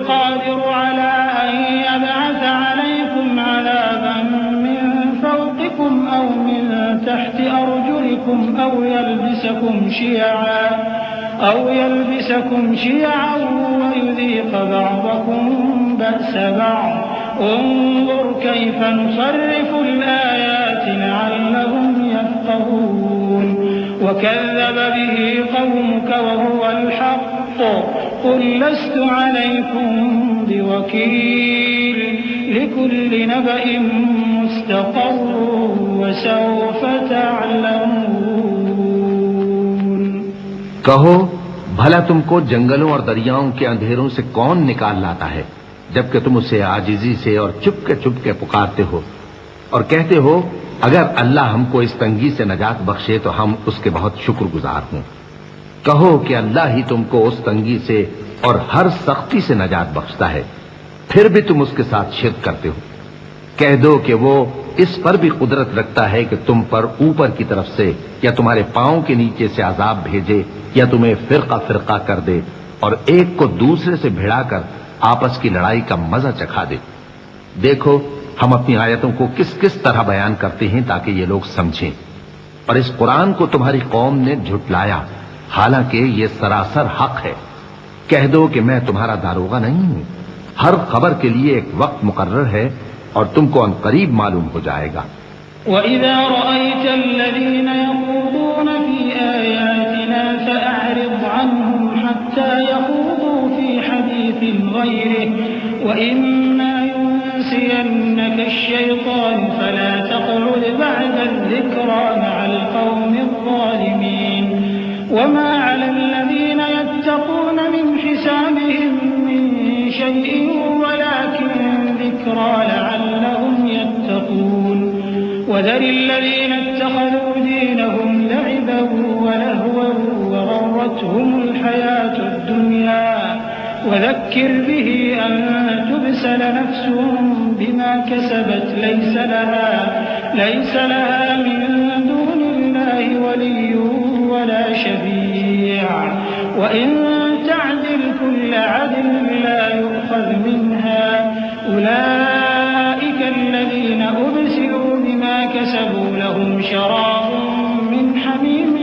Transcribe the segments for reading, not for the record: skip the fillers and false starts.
القادر على أن يبعث عليكم عذابا من فوقكم أو من تحت أرجلكم أو يلبسكم شيعا ويذيق بعضكم بأس بعض انظر كيف نصرف الآيات لعلهم يفقهون وكذب به قومك وهو الحق قل لست عليكم بوكيل لكل نبأ مستقر وسوف تعلمون। कहो भला तुमको जंगलों और दरियाओं के अंधेरों से कौन निकाल लाता है, जबकि तुम उसे आजिजी से और चुपके पुकारते हो और कहते हो अगर अल्लाह हमको इस तंगी से नजात बख्शे तो हम उसके बहुत शुक्रगुजार हों। कहो कि अल्लाह ही तुमको उस तंगी से और हर सख्ती से नजात बख्शता है, फिर भी तुम उसके साथ शिर्क करते हो। कह दो कि वो इस पर भी कुदरत रखता है कि तुम पर ऊपर की तरफ से या तुम्हारे पांव के नीचे से अजाब भेजे या तुम्हें फिरका कर दे और एक को दूसरे से भिड़ाकर आपस की लड़ाई का मजा चखा दे। देखो हम अपनी आयतों को किस किस तरह बयान करते हैं ताकि ये लोग समझें। और इस कुरान को तुम्हारी कौम ने झुटलाया, हालांकि ये सरासर हक है। कह दो कि मैं तुम्हारा दारोगा नहीं हूं। हर खबर के लिए एक वक्त मुकर्रर है और तुमको अनकरीब मालूम हो जाएगा। वइज़ा रअयतल्लज़ीन यख़ूदून फ़ी आयातिना फ़अअरिज़ अन्हुम हत्ता यख़ूदू फ़ी हदीसिन ग़ैरिहि वइम्मा युनसियन्नका अश-शयतानु फ़ला तक़उद बअद अज़-ज़िक्रा मअल क़ौमि अज़-ज़ालिमीन वमा अलल्लज़ीन यत्तक़ून मिन हिसाबिहिम मिन शैइन वलाकिन ज़िक्रा लअल्लहुम यत्तक़ून وذر الذين اتخذوا دينهم لعبا ولهوا وغرتهم الحياة الدنيا وذكر به أن تبسل نفس بما كسبت ليس لها من دون الله ولي ولا شفيع وإن تعدل كل عدل لا يؤخذ منها أولئك الذين أبسلوا بما كسبوا لهم شراب من حميم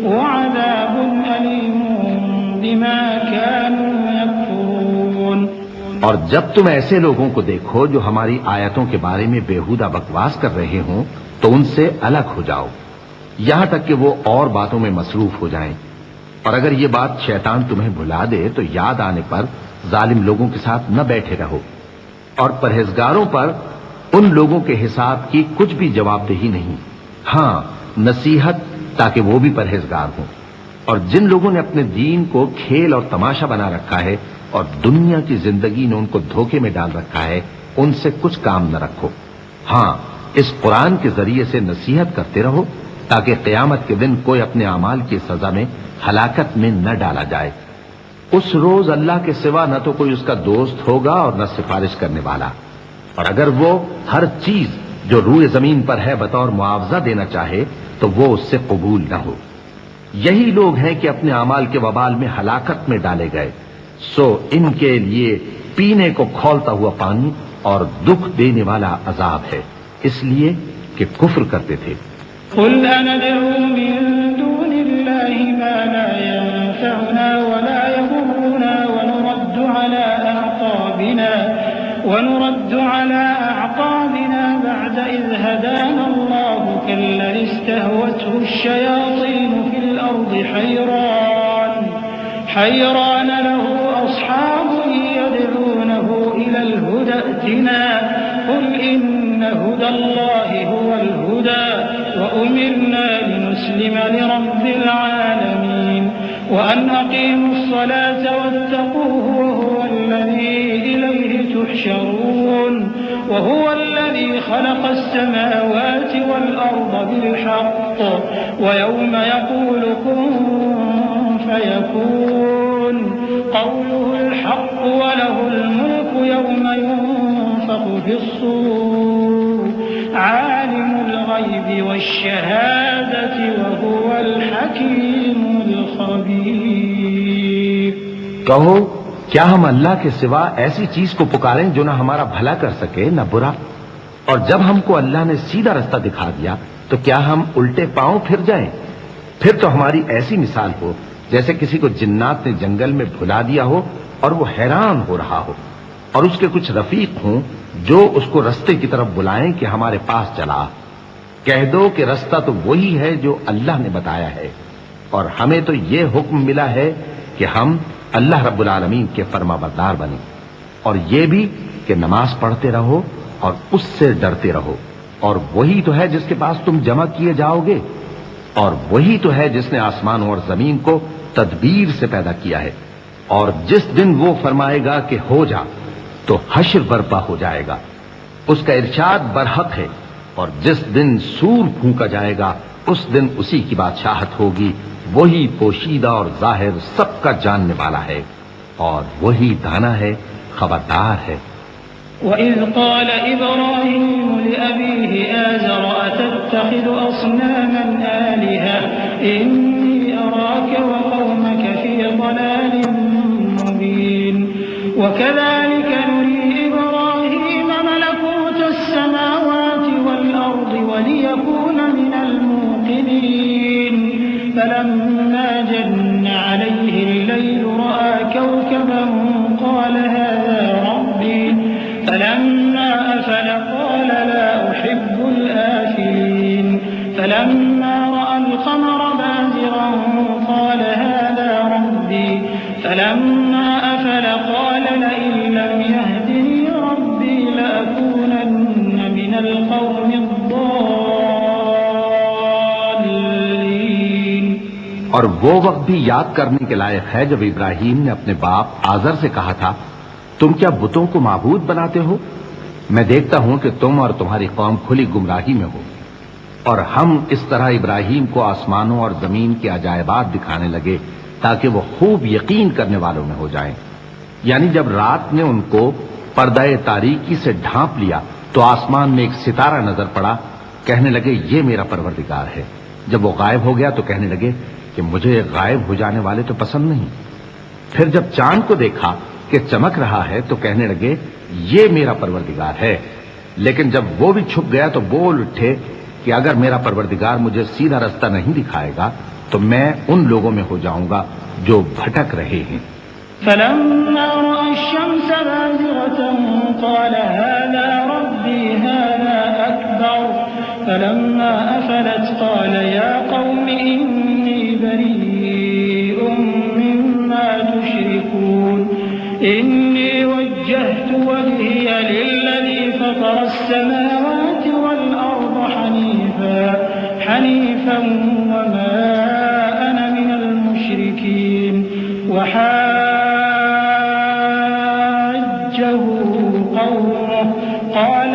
وعذاب أليم بما كانوا يكفرون। और जब तुम ऐसे लोगों को देखो जो हमारी आयतों के बारे में बेहुदा बकवास कर रहे हों तो उनसे अलग हो जाओ, यहां तक कि वो और बातों में मसरूफ हो जाएं। और अगर ये बात शैतान तुम्हें भुला दे तो याद आने पर जालिम लोगों के साथ न बैठे रहो। और परहेजगारों पर उन लोगों के हिसाब की कुछ भी जवाबदेही नहीं, हां नसीहत ताकि वो भी परहेजगार हों। और जिन लोगों ने अपने दीन को खेल और तमाशा बना रखा है और दुनिया की जिंदगी ने उनको धोखे में डाल रखा है, उनसे कुछ काम न रखो। हां इस कुरान के जरिए से नसीहत करते रहो ताकि क़यामत के दिन कोई अपने अमाल की सजा में हलाकत में न डाला जाए। उस रोज अल्लाह के सिवा न तो कोई उसका दोस्त होगा और न सिफारिश करने वाला। और अगर वो हर चीज जो रूए जमीन पर है बतौर मुआवजा देना चाहे तो वो उससे कबूल न हो। यही लोग हैं कि अपने अमाल के वबाल में हलाकत में डाले गए। सो इनके लिए पीने को खौलता हुआ पानी और दुख देने वाला अजाब है, इसलिए कि कुफ्र करते थे। कुल अनदउ मिन दूनिल्लाहि मा ला यंफउना वला यदुर्रुना ونرد على أعقابنا بعد إذ هدانا الله كالذي استهوته الشياطين في الأرض حيران له أصحاب يدعونه إلى الهدى ائتنا قل إن هدى الله هو الهدى وأمرنا لنسلم لرب العالمين وأن أقيموا الصلاة واتقوه وهو الذي إليه تحشرون وهو الذي خلق السماوات والأرض بالحق ويوم يقول كن فيكون قوله الحق وله الملك يوم ينفخ في الصور عالم الغيب والشهادة وهو الحكيم الخبير। कहो, क्या हम अल्लाह के सिवा ऐसी चीज को पुकारें जो ना हमारा भला कर सके न बुरा? और जब हमको अल्लाह ने सीधा रास्ता दिखा दिया तो क्या हम उल्टे पांव फिर जाएं? फिर तो हमारी ऐसी मिसाल हो जैसे किसी को जिन्नात ने जंगल में भुला दिया हो और वो हैरान हो रहा हो और उसके कुछ रफीक हों जो उसको रास्ते की तरफ बुलाएं कि हमारे पास चला। कह दो कि रास्ता तो वही है जो अल्लाह ने बताया है और हमें तो ये हुक्म मिला है कि हम अल्लाह रब्बुल आलमीन के फरमाबरदार बने और ये भी कि नमाज पढ़ते रहो और उससे डरते रहो। और वही तो है जिसके पास तुम जमा किए जाओगे और वही तो है जिसने आसमानों और जमीन को तदबीर से पैदा किया है। और जिस दिन वो फरमाएगा कि हो जा तो हश्र बर्पा हो जाएगा, उसका इरशाद बरहक है। और जिस दिन सूर फूंका जाएगा उस दिन उसी की बादशाहत होगी। वही पोशीदा और जाहिर सबका जानने वाला है और वही दाना है, खबरदार है। वइज़ क़ाल इब्राहीम लिअबीहि आज़र अतत्तख़िज़ु अस्नामन आलिहा इन्नी अराक व क़ौमक फ़ी ज़लालिन मुबीन वकज़ालिक नुरी इब्राहीम मलकूत अस्समावाति वल अर्दि वलियकून मिनल मूक़िनीन फलम्मा जन्न अलैहि अल-लैल रअा कौकबन क़ाल हाज़ा रब्बी فلما أفل قال لا أحب الآفلين فلما رأى القمر بازغا قال هذا ربي فلما أفل قال لئن لم يهدني ربي لأكونن من القوم الضالين। और वो वक्त भी याद करने के लायक है जब इब्राहीम ने अपने बाप आजर से कहा था, तुम क्या बुतों को माबूद बनाते हो? मैं देखता हूं कि तुम और तुम्हारी कौम खुली गुमराही में हो। और हम इस तरह इब्राहीम को आसमानों और जमीन के अजायबात दिखाने लगे ताकि वो खूब यकीन करने वालों में हो जाएं। यानी जब रात ने उनको पर्दाए तारीकी से ढांप लिया तो आसमान में एक सितारा नजर पड़ा। कहने लगे ये मेरा परवरदिगार है। जब वो गायब हो गया तो कहने लगे कि मुझे गायब हो जाने वाले तो पसंद नहीं। फिर जब चांद को देखा कि चमक रहा है तो कहने लगे ये मेरा परवरदिगार है। लेकिन जब वो भी छुप गया तो बोल उठे कि अगर मेरा परवरदिगार मुझे सीधा रास्ता नहीं दिखाएगा तो मैं उन लोगों में हो जाऊंगा जो भटक रहे हैं। फलम्मा रअा अश-शम्स बाज़िग़तन क़ाल हाज़ा रब्बी हाज़ा अकबर फलम्मा अफ़लत क़ाल या क़ौम इन्नी बरीउम मिम्मा तुश्रिकून इन्नी वज्जहतु वजहिय लिल्लज़ी फ़तरा अस्समावाति वल अर्ज़ हनीफ़an वमा अना मिनल मुश्रिकीन वहाज्जहु क़ौमुहु क़ाल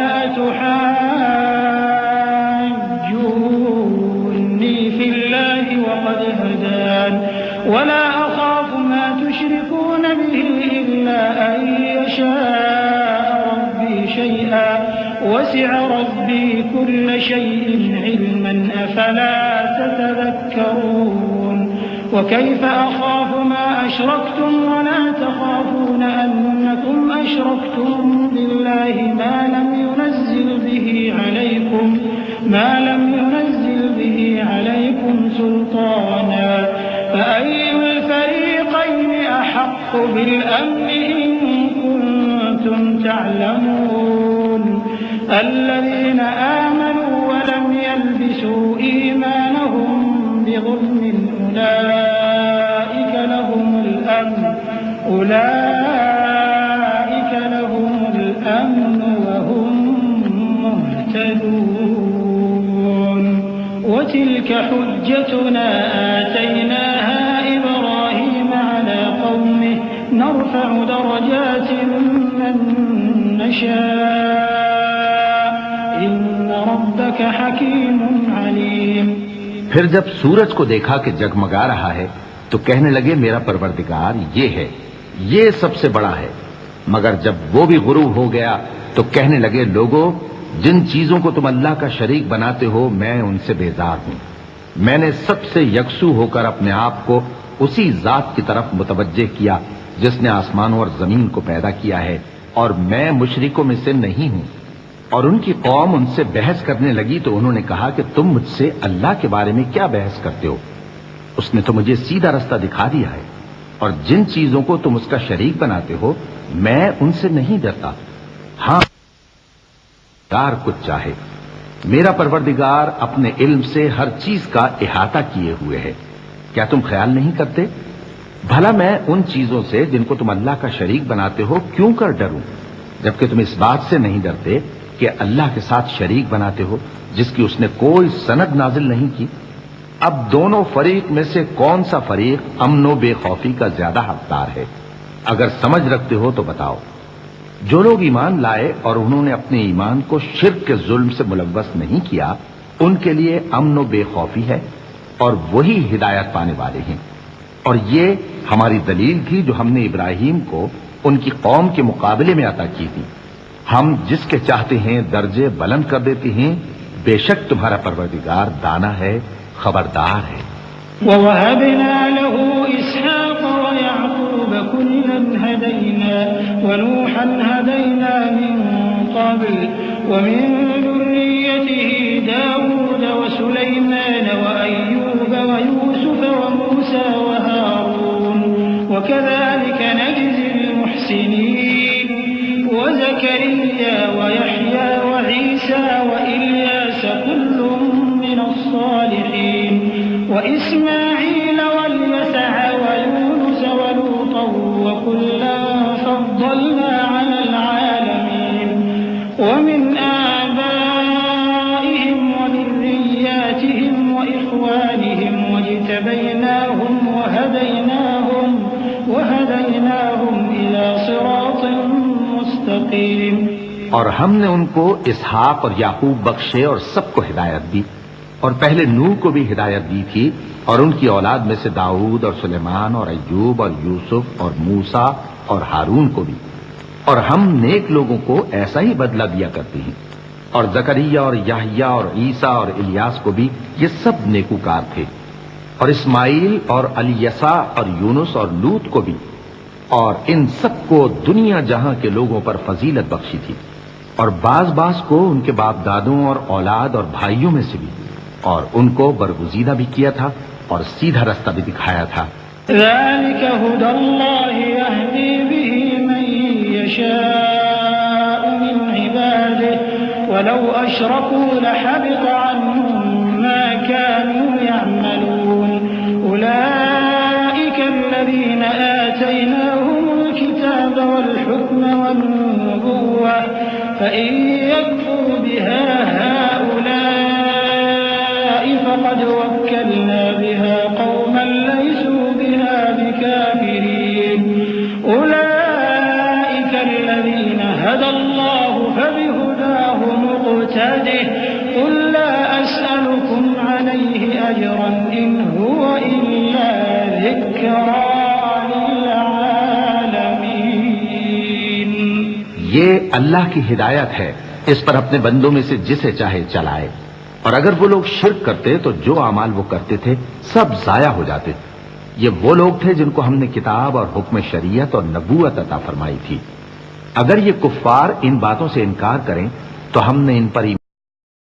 अतुहाज्जून्नी फ़िल्लाहि वक़द हदान वला अख़ाफ़ु मा तुश्रिकून बिही इल्ला अन यशाअ रब्बी शै'अन वसि'a रब्बी कुल्ल शै'इन इल्मन अफला ततذكرون وكيف أخاف ما أشركتم ولا تخافون أنكم أشركتم بالله ما لم ينزل به عليكم سلطانا فأي الفريقين أحق بالأمن إن كنتم تعلمون الذين آمنوا ولم يلبسوا إيمانهم بظلم أولئك لهم الأمن وهم مهتدون وتلك حجتنا آتيناها إبراهيم على قومه نرفع درجات من نشاء إن ربك حكيم عليم। फिर जब सूरज को देखा कि जगमगा रहा है तो कहने लगे मेरा परवरदिगार ये है, ये सबसे बड़ा है। मगर जब वो भी गुरूब हो गया तो कहने लगे लोगों, जिन चीजों को तुम अल्लाह का शरीक बनाते हो मैं उनसे बेजार हूं। मैंने सबसे यकसू होकर अपने आप को उसी जात की तरफ मुतवज्जे किया जिसने आसमानों और जमीन को पैदा किया है, और मैं मुशरिकों में से नहीं हूं। और उनकी कौम उनसे बहस करने लगी तो उन्होंने कहा कि तुम मुझसे अल्लाह के बारे में क्या बहस करते हो? उसने तो मुझे सीधा रास्ता दिखा दिया है, और जिन चीजों को तुम उसका शरीक बनाते हो मैं उनसे नहीं डरता। हां, यार कुछ चाहे, मेरा परवरदिगार अपने इल्म से हर चीज का इहाता किए हुए है। क्या तुम ख्याल नहीं करते? भला मैं उन चीजों से जिनको तुम अल्लाह का शरीक बनाते हो क्यों कर डरूं, जबकि तुम इस बात से नहीं डरते कि अल्लाह के साथ शरीक बनाते हो जिसकी उसने कोई सनद नाजिल नहीं की। अब दोनों फरीक में से कौन सा फरीक अमनो बेखौफी का ज्यादा हकदार है? अगर समझ रखते हो तो बताओ। जो लोग ईमान लाए और उन्होंने अपने ईमान को शिर्क के जुल्म से मुलव्वस नहीं किया, उनके लिए अमन बेखौफी है और वही हिदायत पाने वाले हैं। और ये हमारी दलील थी जो हमने इब्राहिम को उनकी कौम के मुकाबले में अता की थी। हम जिसके चाहते हैं दर्जे बुलंद कर देते हैं। बेशक तुम्हारा परवरदिगार दाना है, खबरदार है। ववहबना लहू इसहाक़ व याक़ूब कुल्लन हदैना व नूहन हदैना मिन क़ब्ल व मिन ज़ुर्रिय्यतिही दाऊद व सुलैमान व अय्यूब व यूसुफ व मूसा व हारून व कज़ालिक नजज़िल मुहसिनीन व ज़करिया व यहया व ईसा व इल्यास कुल्लुम मिनस सालिहीन व इस्माईल वल्यसअ व यूनुस व लूता व कुल्लन फद्दलना अलल आलमीन व मिन आबाइहिम व ذرياتهم وإخوانهم वज्तबैनाहुम वहदैनाहुम इला सिरातिन मुस्तकीम। और हमने उनको इसहाक और याकूब बख्शे और सबको हिदायत दी, और पहले नूह को भी हिदायत दी थी, और उनकी औलाद में से दाऊद और सुलेमान और अय्यूब और यूसुफ और मूसा और हारून को भी। और हम नेक लोगों को ऐसा ही बदला दिया करते हैं। और जकरिया और याहया और ईसा और इलियास को भी, ये सब नेकूकार थे। और इस्माइल और अलियसा और यूनुस और लूत को भी, और इन सबको दुनिया जहां के लोगों पर फजीलत बख्शी थी। और बाज को उनके बाप दादों और औलाद और भाइयों में से भी, और उनको बरगुजीदा भी किया था और सीधा रास्ता भी दिखाया था। ज़ालिक हुदल्लाहि यहदी बिही मन यशाअ मिन इबादिही वलौ अशरकू लहबित अन्हुम मा कानू यअमलून उलाइका अल्लज़ीना आतैनाहुमुल किताब वल हुक्म वन नबुव्वह फ़इन यकफुर बिहा फक़द वक्कलना बिहा क़ौमन लैसू बिहा बिकाफ़िरीन उलाइका अल्लज़ीना हदल्लाहु फबिहुदाहु मुक़्तदिह क़ुल ला अस्अलुकुम अलैहि अजरन इन हुवा इल्ला ज़िक्रा लिल आलमीन। ये अल्लाह की हिदायत है, इस पर अपने बंदों में से जिसे चाहे चलाए। और अगर वो लोग शिर्क करते तो जो अमाल वो करते थे सब जाया हो जाते। ये वो लोग थे जिनको हमने किताब और हुक्म शरीयत और नबूवत अता फरमाई थी। अगर ये कुफ्फार इन बातों से इनकार करें तो हमने इन पर